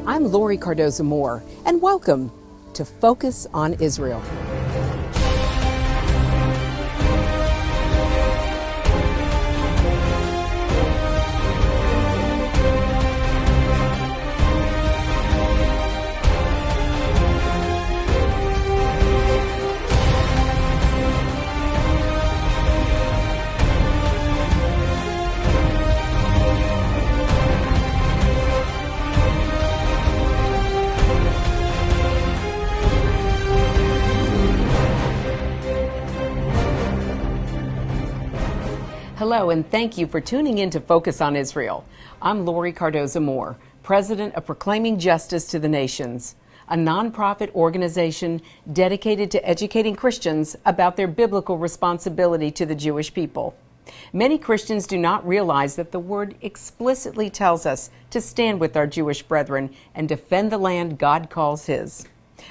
I'm Lori Cardoza-Moore, and welcome to Focus on Israel. Hello, and thank you for tuning in to Focus on Israel. I'm Lori Cardoza-Moore, president of Proclaiming Justice to the Nations, a nonprofit organization dedicated to educating Christians about their biblical responsibility to the Jewish people. Many Christians do not realize that the Word explicitly tells us to stand with our Jewish brethren and defend the land God calls His.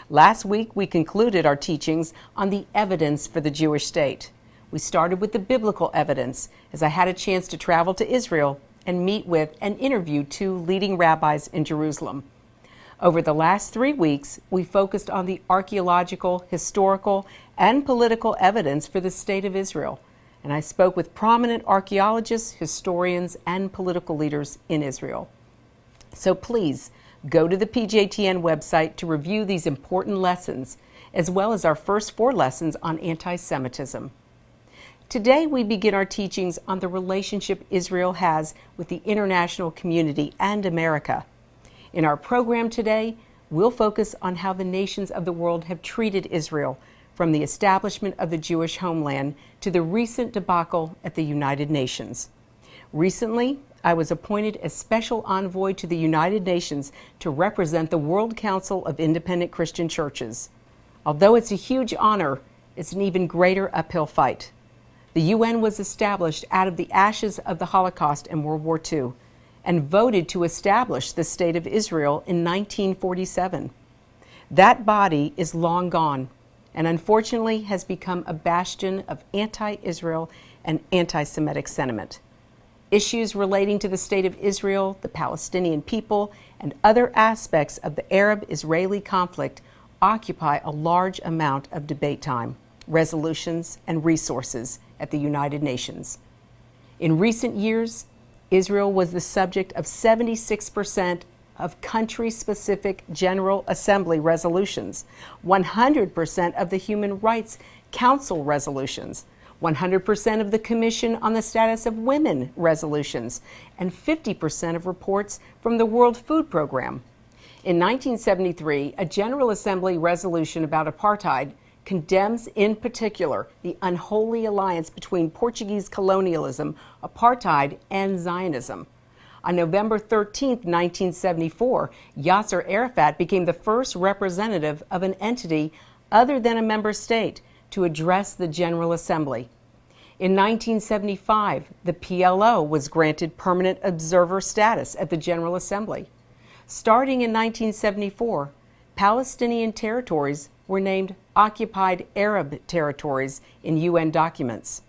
Last week, we concluded our teachings on the evidence for the Jewish state. We started with the biblical evidence, as I had a chance to travel to Israel and meet with and interview two leading rabbis in Jerusalem. Over the last 3 weeks, we focused on the archaeological, historical, and political evidence for the state of Israel, and I spoke with prominent archaeologists, historians, and political leaders in Israel. So please, go to the PJTN website to review these important lessons, as well as our first 4 lessons on anti-Semitism. Today, we begin our teachings on the relationship Israel has with the international community and America. In our program today, we'll focus on how the nations of the world have treated Israel, from the establishment of the Jewish homeland to the recent debacle at the United Nations. Recently, I was appointed as special envoy to the United Nations to represent the World Council of Independent Christian Churches. Although it's a huge honor, it's an even greater uphill fight. The UN was established out of the ashes of the Holocaust and World War II and voted to establish the State of Israel in 1947. That body is long gone and unfortunately has become a bastion of anti-Israel and anti-Semitic sentiment. Issues relating to the State of Israel, the Palestinian people, and other aspects of the Arab-Israeli conflict occupy a large amount of debate time, resolutions, and resources at the United Nations. In recent years, Israel was the subject of 76% of country-specific General Assembly resolutions, 100% of the Human Rights Council resolutions, 100% of the Commission on the Status of Women resolutions, and 50% of reports from the World Food Program. In 1973, a General Assembly resolution about apartheid condemns in particular the unholy alliance between Portuguese colonialism, apartheid, and Zionism. On November 13, 1974, Yasser Arafat became the first representative of an entity other than a member state to address the General Assembly. In 1975, the PLO was granted permanent observer status at the General Assembly. Starting in 1974, Palestinian territories were named occupied Arab territories in UN documents.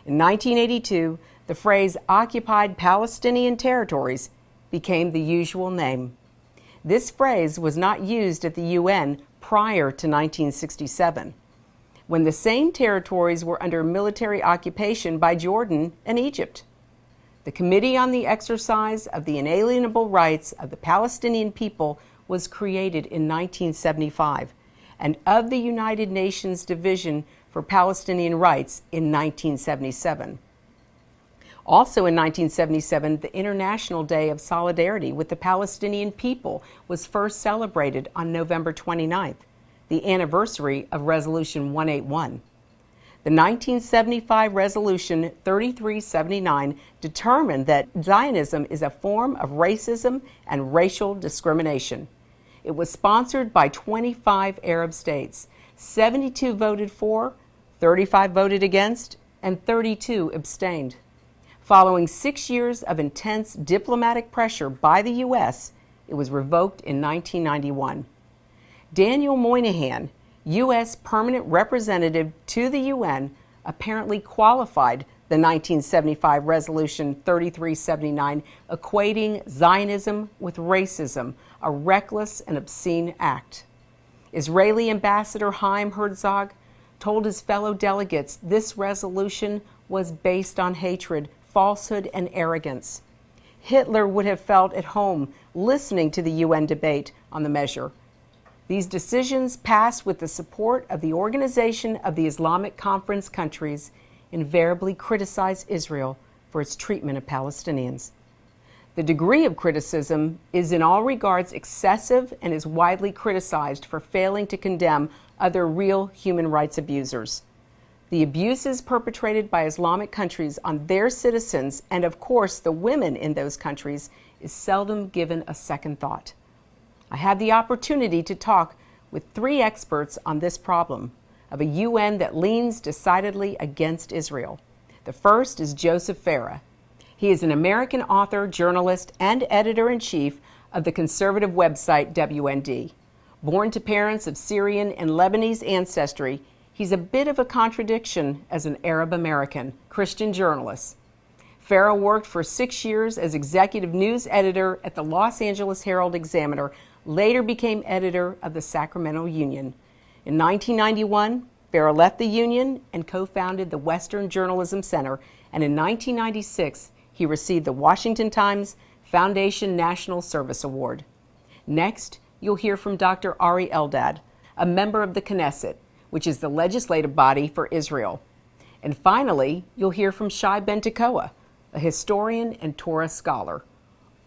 In 1982, the phrase occupied Palestinian territories became the usual name. This phrase was not used at the UN prior to 1967, when the same territories were under military occupation by Jordan and Egypt. The Committee on the Exercise of the Inalienable Rights of the Palestinian People was created in 1975, and of the United Nations Division for Palestinian Rights in 1977. Also in 1977, the International Day of Solidarity with the Palestinian People was first celebrated on November 29th, the anniversary of Resolution 181. The 1975 Resolution 3379 determined that Zionism is a form of racism and racial discrimination. It was sponsored by 25 Arab states. 72 voted for, 35 voted against, and 32 abstained. Following 6 years of intense diplomatic pressure by the U.S., it was revoked in 1991. Daniel U.S. Permanent Representative to the UN, apparently qualified the 1975 Resolution 3379, equating Zionism with racism, a reckless and obscene act. Israeli Ambassador Chaim Herzog told his fellow delegates this resolution was based on hatred, falsehood, and arrogance. Hitler would have felt at home listening to the UN debate on the measure. These decisions passed with the support of the Organization of the Islamic Conference countries, invariably criticize Israel for its treatment of Palestinians. The degree of criticism is in all regards excessive and is widely criticized for failing to condemn other real human rights abusers. The abuses perpetrated by Islamic countries on their citizens, and of course the women in those countries, is seldom given a second thought. I had the opportunity to talk with 3 experts on this problem of a UN that leans decidedly against Israel. The first is Joseph Farah. He is an American author, journalist, and editor-in-chief of the conservative website WND. Born to parents of Syrian and Lebanese ancestry, he's a bit of a contradiction as an Arab American Christian journalist. Farah worked for 6 years as executive news editor at the Los Angeles Herald-Examiner, later became editor of the Sacramento Union. In 1991, Farah left the Union and co-founded the Western Journalism Center, and in 1996, he received the Washington Times Foundation National Service Award. Next, you'll hear from Dr. Ari Eldad, a member of the Knesset, which is the legislative body for Israel. And finally, you'll hear from Shai Ben Tekoa, a historian and Torah scholar.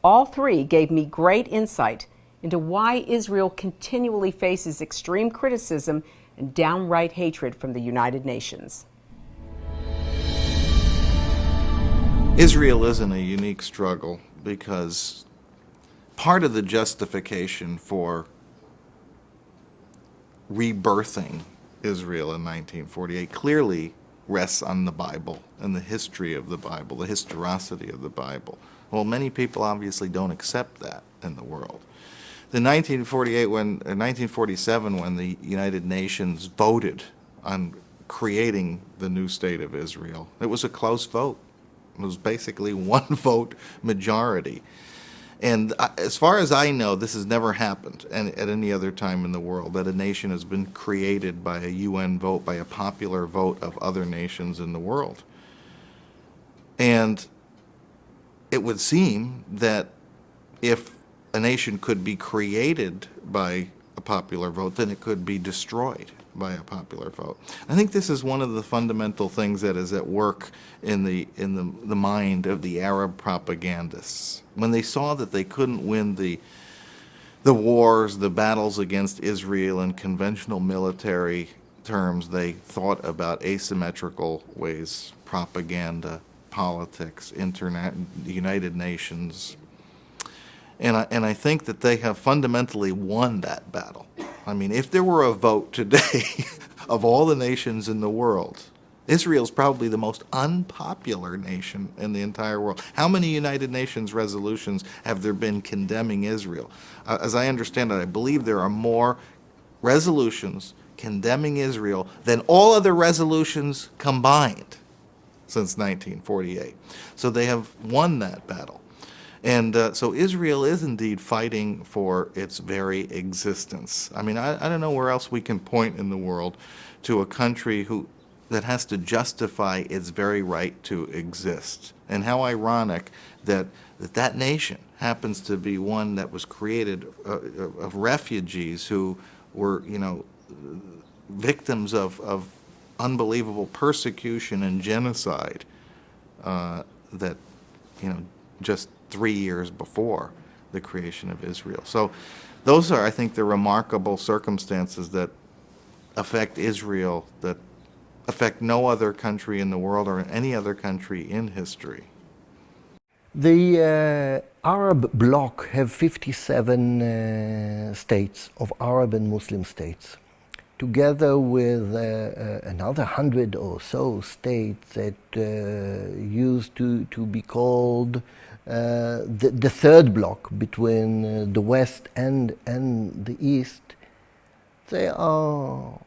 All 3 gave me great insight into why Israel continually faces extreme criticism and downright hatred from the United Nations. Israel is in a unique struggle because part of the justification for rebirthing Israel in 1948 clearly rests on the Bible and the history of the Bible, the historicity of the Bible. Well, many people obviously don't accept that in the world. In 1947, when the United Nations voted on creating the new state of Israel, it was a close vote. It was basically 1 vote majority. And as far as I know, this has never happened at any other time in the world, that a nation has been created by a UN vote, by a popular vote of other nations in the world. And it would seem that if a nation could be created by a popular vote, then it could be destroyed by a popular vote. I think this is one of the fundamental things that is at work in the mind of the Arab propagandists. When they saw that they couldn't win the wars, the battles against Israel in conventional military terms, they thought about asymmetrical ways, propaganda, politics, the United Nations. And I think that they have fundamentally won that battle. I mean, if there were a vote today of all the nations in the world, Israel's probably the most unpopular nation in the entire world. How many United Nations resolutions have there been condemning Israel? As I understand it, I believe there are more resolutions condemning Israel than all other resolutions combined since 1948. So they have won that battle. And so Israel is indeed fighting for its very existence. I mean, I don't know where else we can point in the world to a country that has to justify its very right to exist. And how ironic that nation happens to be one that was created of refugees who were, victims of unbelievable persecution and genocide that, just 3 years before the creation of Israel. So those are, I think, the remarkable circumstances that affect Israel, that affect no other country in the world or any other country in history. The Arab bloc have 57 states of Arab and Muslim states, together with another 100 or so states that used to be called the third bloc between the West and the East. They are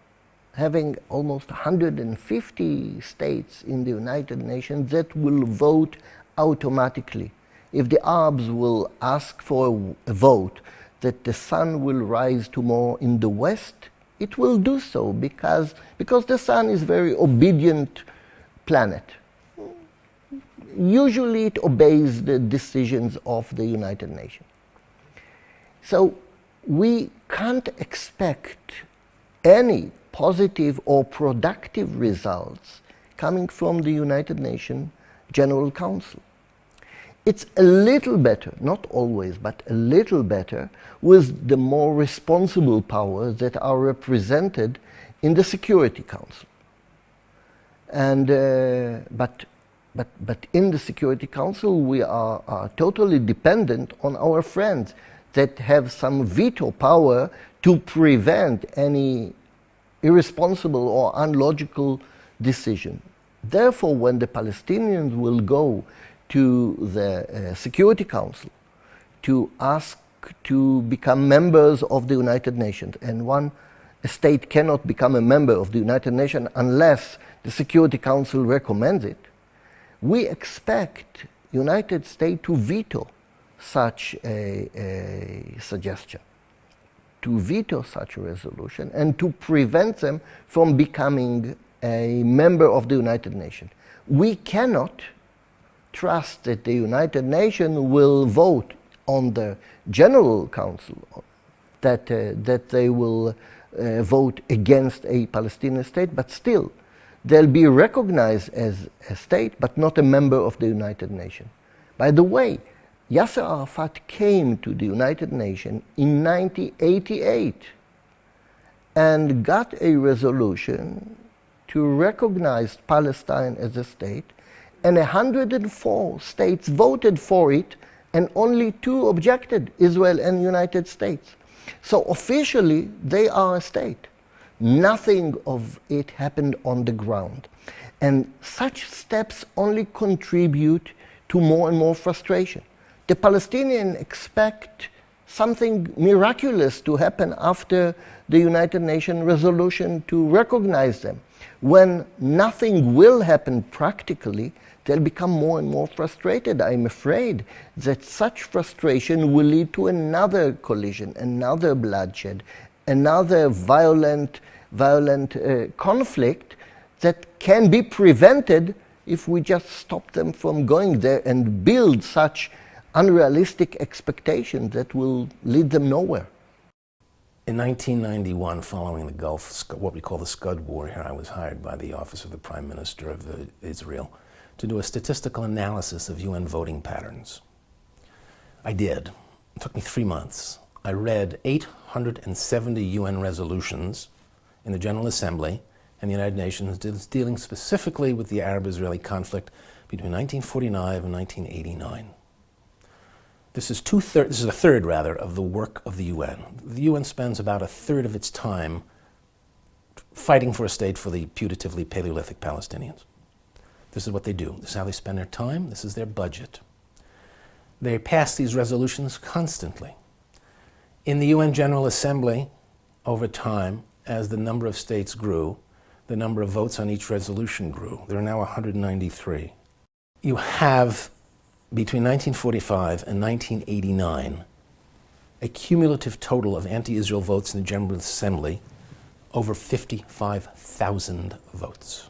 having almost 150 states in the United Nations that will vote automatically. If the Arabs will ask for a vote that the sun will rise tomorrow in the west, it will do so because the sun is a very obedient planet. Usually it obeys the decisions of the United Nations. So we can't expect any positive or productive results coming from the United Nations General Council. It's a little better, not always, but a little better, with the more responsible powers that are represented in the Security Council. And but in the Security Council, we are totally dependent on our friends that have some veto power to prevent any irresponsible or unlogical decision. Therefore, when the Palestinians will go to the Security Council to ask to become members of the United Nations, and a state cannot become a member of the United Nations unless the Security Council recommends it, we expect United States to veto such a suggestion, to veto such a resolution, and to prevent them from becoming a member of the United Nations. We cannot trust that the United Nations will vote on the General Council that they will vote against a Palestinian state, but still they'll be recognized as a state, but not a member of the United Nations. By the way, Yasser Arafat came to the United Nations in 1988 and got a resolution to recognize Palestine as a state, and 104 states voted for it, and only 2 objected, Israel and United States. So officially, they are a state. Nothing of it happened on the ground. And such steps only contribute to more and more frustration. The Palestinians expect something miraculous to happen after the United Nations resolution to recognize them. When nothing will happen practically, they'll become more and more frustrated. I'm afraid that such frustration will lead to another collision, another bloodshed, another violent conflict that can be prevented if we just stop them from going there and build such unrealistic expectations that will lead them nowhere. In 1991, following the Gulf, what we call the Scud War, here I was hired by the Office of the Prime Minister of Israel to do a statistical analysis of UN voting patterns. I did. It took me 3 months. I read 870 UN resolutions in the General Assembly and the United Nations dealing specifically with the Arab-Israeli conflict between 1949 and 1989. This is a third of the work of the UN. The UN spends about a third of its time fighting for a state for the putatively Paleolithic Palestinians. This is what they do. This is how they spend their time. This is their budget. They pass these resolutions constantly. In the UN General Assembly, over time, as the number of states grew, the number of votes on each resolution grew. There are now 193. You have, between 1945 and 1989, a cumulative total of anti-Israel votes in the General Assembly over 55,000 votes.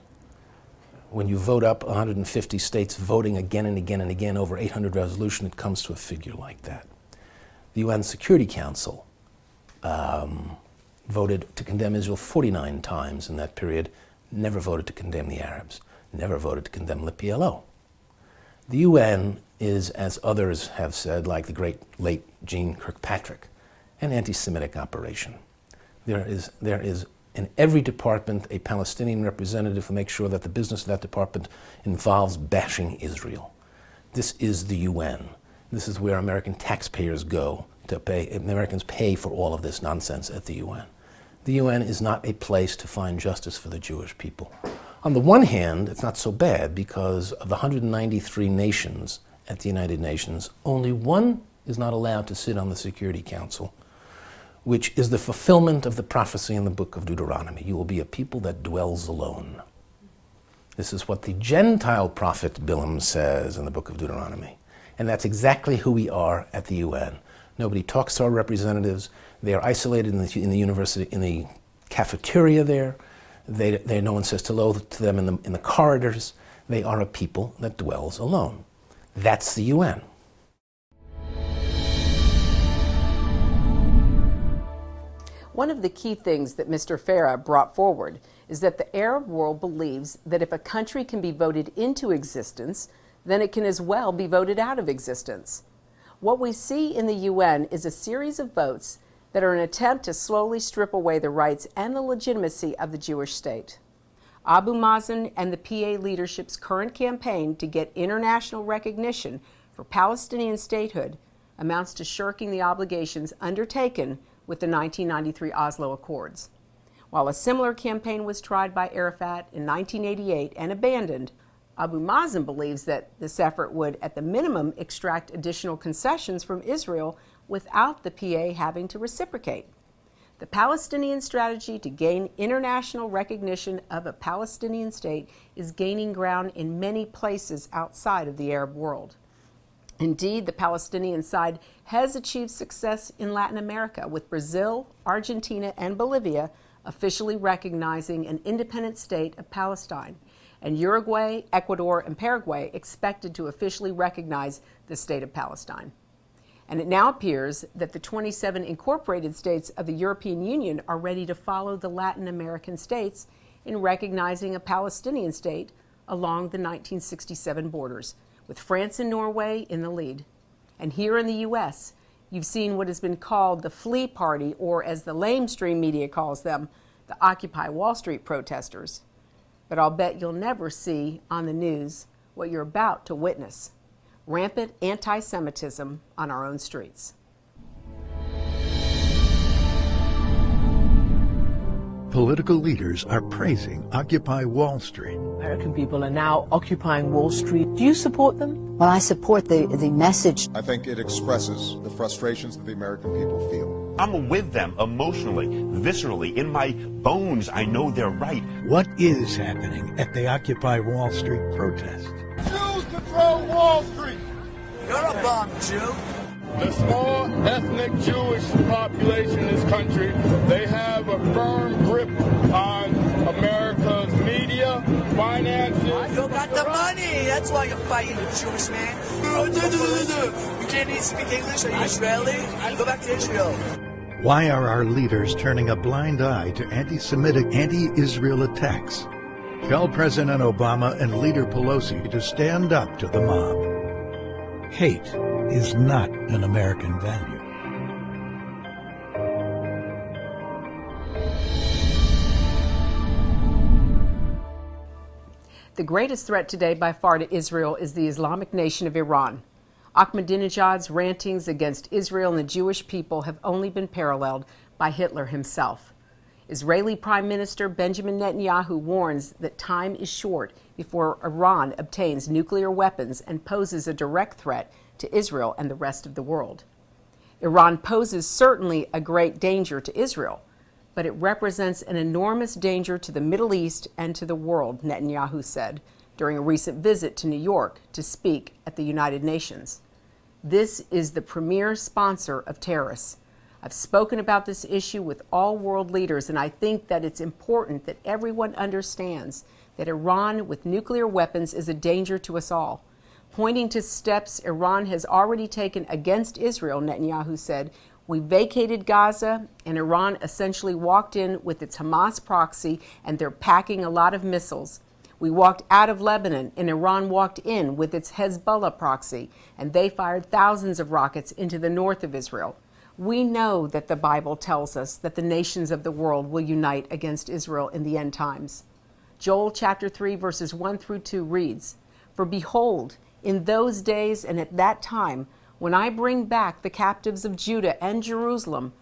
When you vote up 150 states voting again and again and again over 800 resolutions, it comes to a figure like that. The UN Security Council voted to condemn Israel 49 times in that period, never voted to condemn the Arabs, never voted to condemn the PLO. The UN is, as others have said, like the great late Jeane Kirkpatrick, an anti-Semitic operation. There is in every department a Palestinian representative who makes sure that the business of that department involves bashing Israel. This is the UN. This is where American taxpayers go to pay. Americans pay for all of this nonsense at the UN. The UN is not a place to find justice for the Jewish people. On the one hand, it's not so bad because of the 193 nations at the United Nations, only one is not allowed to sit on the Security Council, which is the fulfillment of the prophecy in the book of Deuteronomy. You will be a people that dwells alone. This is what the Gentile prophet Bilam says in the book of Deuteronomy. And that's exactly who we are at the UN. Nobody talks to our representatives. They are isolated in the university, in the cafeteria there. No one says hello to them in the corridors. They are a people that dwells alone. That's the UN. One of the key things that Mr. Farah brought forward is that the Arab world believes that if a country can be voted into existence, then it can as well be voted out of existence. What we see in the UN is a series of votes that are an attempt to slowly strip away the rights and the legitimacy of the Jewish state. Abu Mazen and the PA leadership's current campaign to get international recognition for Palestinian statehood amounts to shirking the obligations undertaken with the 1993 Oslo Accords. While a similar campaign was tried by Arafat in 1988 and abandoned, Abu Mazen believes that this effort would, at the minimum, extract additional concessions from Israel without the PA having to reciprocate. The Palestinian strategy to gain international recognition of a Palestinian state is gaining ground in many places outside of the Arab world. Indeed, the Palestinian side has achieved success in Latin America, with Brazil, Argentina, and Bolivia officially recognizing an independent state of Palestine, and Uruguay, Ecuador, and Paraguay expected to officially recognize the state of Palestine. And it now appears that the 27 incorporated states of the European Union are ready to follow the Latin American states in recognizing a Palestinian state along the 1967 borders, with France and Norway in the lead. And here in the U.S., you've seen what has been called the Flea Party, or as the lamestream media calls them, the Occupy Wall Street protesters. But I'll bet you'll never see on the news what you're about to witness: rampant anti-Semitism on our own streets. Political leaders are praising Occupy Wall Street. American people are now occupying Wall Street. Do you support them? Well, I support the message. I think it expresses the frustrations that the American people feel. I'm with them emotionally, viscerally, in my bones. I know they're right. What is happening at the Occupy Wall Street protest? Jews control Wall Street! You're a bomb, Jew. The small ethnic Jewish population in this country, they have a firm grip on America's media, finances. You got the money. That's why you're fighting the Jewish man. You can't even speak English. Are you Israeli? Go back to Israel. Why are our leaders turning a blind eye to anti-Semitic, anti-Israel attacks? Tell President Obama and Leader Pelosi to stand up to the mob. Hate is not an American value. The greatest threat today by far to Israel is the Islamic nation of Iran. Ahmadinejad's rantings against Israel and the Jewish people have only been paralleled by Hitler himself. Israeli Prime Minister Benjamin Netanyahu warns that time is short before Iran obtains nuclear weapons and poses a direct threat to Israel and the rest of the world. Iran poses certainly a great danger to Israel, but it represents an enormous danger to the Middle East and to the world, Netanyahu said during a recent visit to New York to speak at the United Nations. This is the premier sponsor of terrorists. I've spoken about this issue with all world leaders, and I think that it's important that everyone understands that Iran with nuclear weapons is a danger to us all. Pointing to steps Iran has already taken against Israel, Netanyahu said, "We vacated Gaza, and Iran essentially walked in with its Hamas proxy, and they're packing a lot of missiles. We walked out of Lebanon, and Iran walked in with its Hezbollah proxy, and they fired thousands of rockets into the north of Israel. We know that the Bible tells us that the nations of the world will unite against Israel in the end times." Joel chapter 3, verses 1 through 2 reads, "For behold, in those days and at that time, when I bring back the captives of Judah and Jerusalem,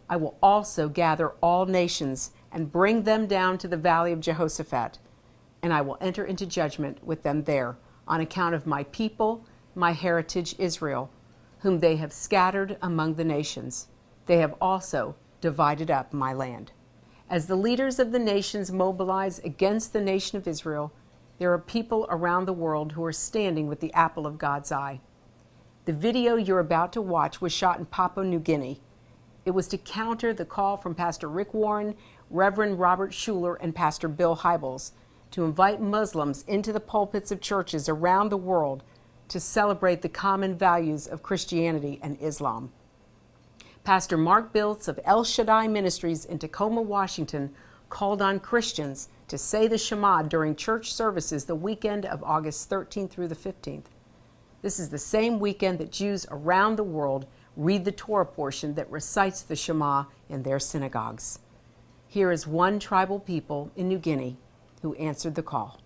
I will also gather all nations and bring them down to the valley of Jehoshaphat, and I will enter into judgment with them there on account of my people, my heritage Israel, whom they have scattered among the nations. They have also divided up my land. As the leaders of the nations mobilize against the nation of Israel, there are people around the world who are standing with the apple of God's eye. The video you're about to watch was shot in Papua New Guinea. It was to counter the call from Pastor Rick Warren, Reverend Robert Schuller, and Pastor Bill Hybels to invite Muslims into the pulpits of churches around the world to celebrate the common values of Christianity and Islam. Pastor Mark Biltz of El Shaddai Ministries in Tacoma, Washington, called on Christians to say the Shema during church services the weekend of August 13th through the 15th. This is the same weekend that Jews around the world read the Torah portion that recites the Shema in their synagogues. Here is one tribal people in New Guinea who answered the call.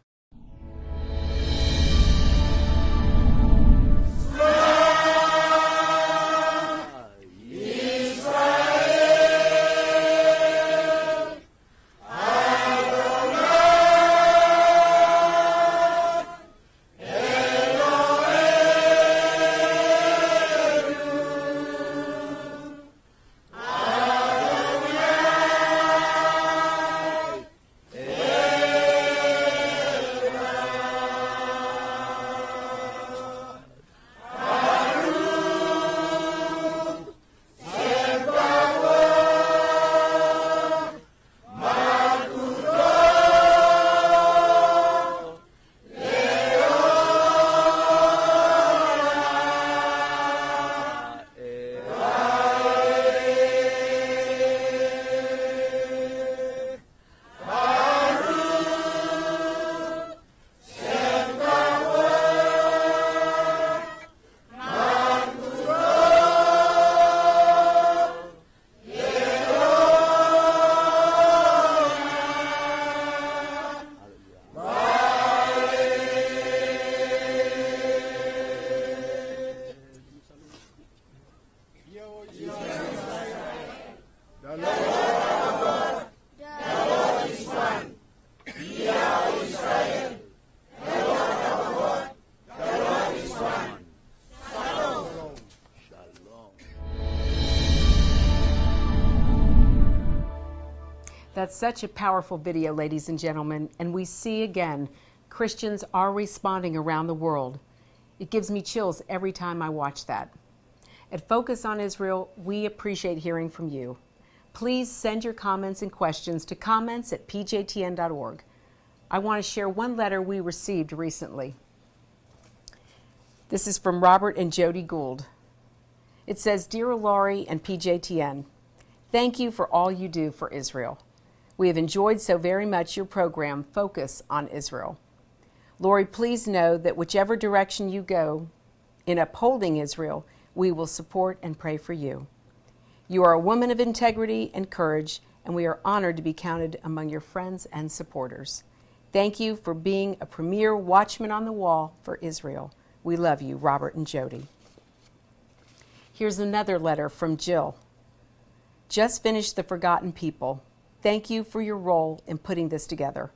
That's such a powerful video, ladies and gentlemen, and we see again, Christians are responding around the world. It gives me chills every time I watch that. At Focus on Israel, we appreciate hearing from you. Please send your comments and questions to comments@pjtn.org. I want to share one letter we received recently. This is from Robert and Jody Gould. It says, "Dear Laurie and PJTN, thank you for all you do for Israel. We have enjoyed so very much your program, Focus on Israel. Laurie, please know that whichever direction you go in upholding Israel, we will support and pray for you. You are a woman of integrity and courage, and we are honored to be counted among your friends and supporters. Thank you for being a premier watchman on the wall for Israel. We love you, Robert and Jody." Here's another letter from Jill. "Just finished The Forgotten People. Thank you for your role in putting this together.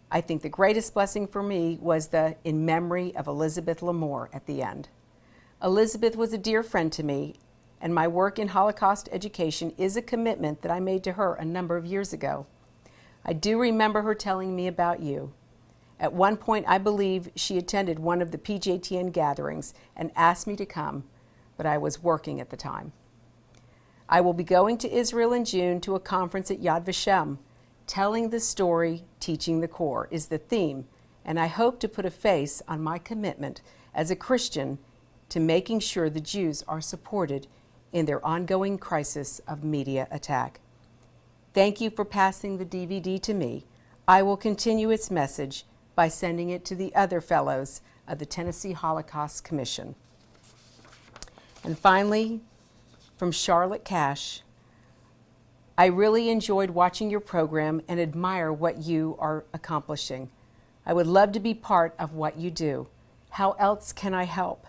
I think the greatest blessing for me was the in memory of Elizabeth Lamore at the end. Elizabeth was a dear friend to me, and my work in Holocaust education is a commitment that I made to her a number of years ago. I do remember her telling me about you. At one point, I believe she attended one of the PJTN gatherings and asked me to come, but I was working at the time. I will be going to Israel in June to a conference at Yad Vashem. Telling the story, teaching the core is the theme, and I hope to put a face on my commitment as a Christian to making sure the Jews are supported in their ongoing crisis of media attack. Thank you for passing the DVD to me. I will continue its message by sending it to the other fellows of the Tennessee Holocaust Commission." And finally, from Charlotte Cash, "I really enjoyed watching your program and admire what you are accomplishing. I would love to be part of what you do. How else can I help?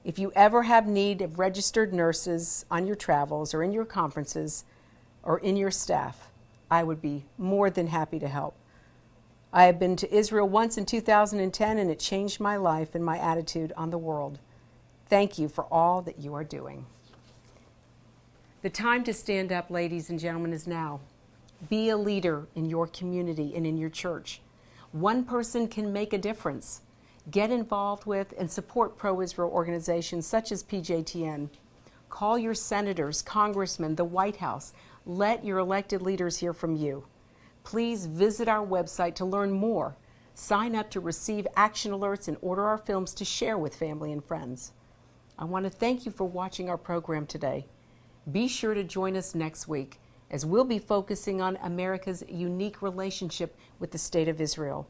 If you ever have need of registered nurses on your travels or in your conferences or in your staff, I would be more than happy to help. I have been to Israel once in 2010 and it changed my life and my attitude on the world. Thank you for all that you are doing." The time to stand up, ladies and gentlemen, is now. Be a leader in your community and in your church. One person can make a difference. Get involved with and support pro-Israel organizations such as PJTN. Call your senators, congressmen, the White House. Let your elected leaders hear from you. Please visit our website to learn more. Sign up to receive action alerts and order our films to share with family and friends. I want to thank you for watching our program today. Be sure to join us next week as we'll be focusing on America's unique relationship with the State of Israel.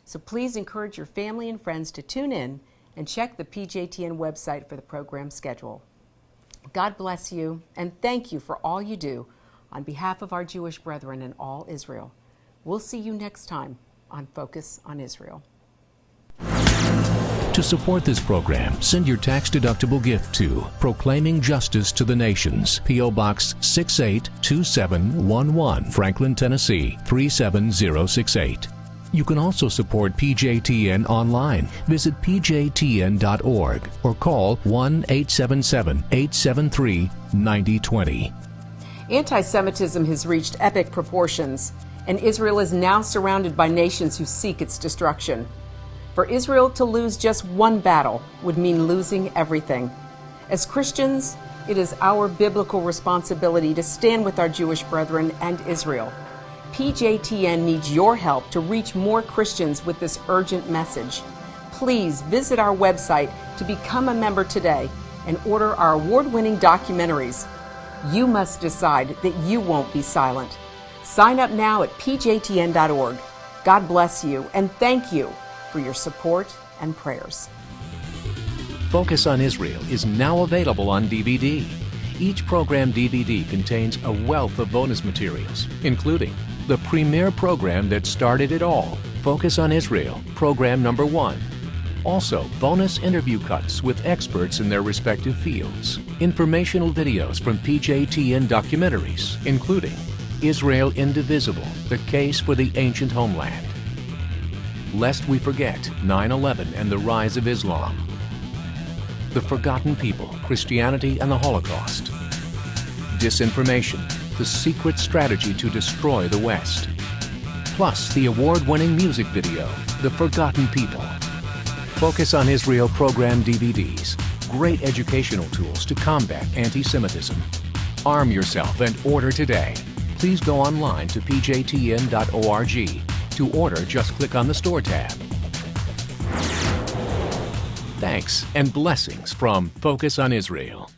So please encourage your family and friends to tune in and check the PJTN website for the program schedule. God bless you, and thank you for all you do on behalf of our Jewish brethren in all Israel. We'll see you next time on Focus on Israel. To support this program, send your tax-deductible gift to Proclaiming Justice to the Nations, P.O. Box 682711, Franklin, Tennessee 37068. You can also support PJTN online. Visit pjtn.org or call 1-877-873-9020. Anti-Semitism has reached epic proportions, and Israel is now surrounded by nations who seek its destruction. For Israel to lose just one battle would mean losing everything. As Christians, it is our biblical responsibility to stand with our Jewish brethren and Israel. PJTN needs your help to reach more Christians with this urgent message. Please visit our website to become a member today and order our award-winning documentaries. You must decide that you won't be silent. Sign up now at pjtn.org. God bless you, and thank you for your support and prayers. Focus on Israel is now available on DVD. Each program DVD contains a wealth of bonus materials, including the premier program that started it all, Focus on Israel, program number 1. Also, bonus interview cuts with experts in their respective fields. Informational videos from PJTN documentaries, including Israel Indivisible, The Case for the Ancient Homeland. Lest We Forget, 9/11 and the Rise of Islam. The Forgotten People, Christianity and the Holocaust. Disinformation, the secret strategy to destroy the West. Plus the award-winning music video, The Forgotten People. Focus on Israel program DVDs, great educational tools to combat anti-Semitism. Arm yourself and order today. Please go online to pjtn.org. To order, just click on the Store tab. Thanks and blessings from Focus on Israel.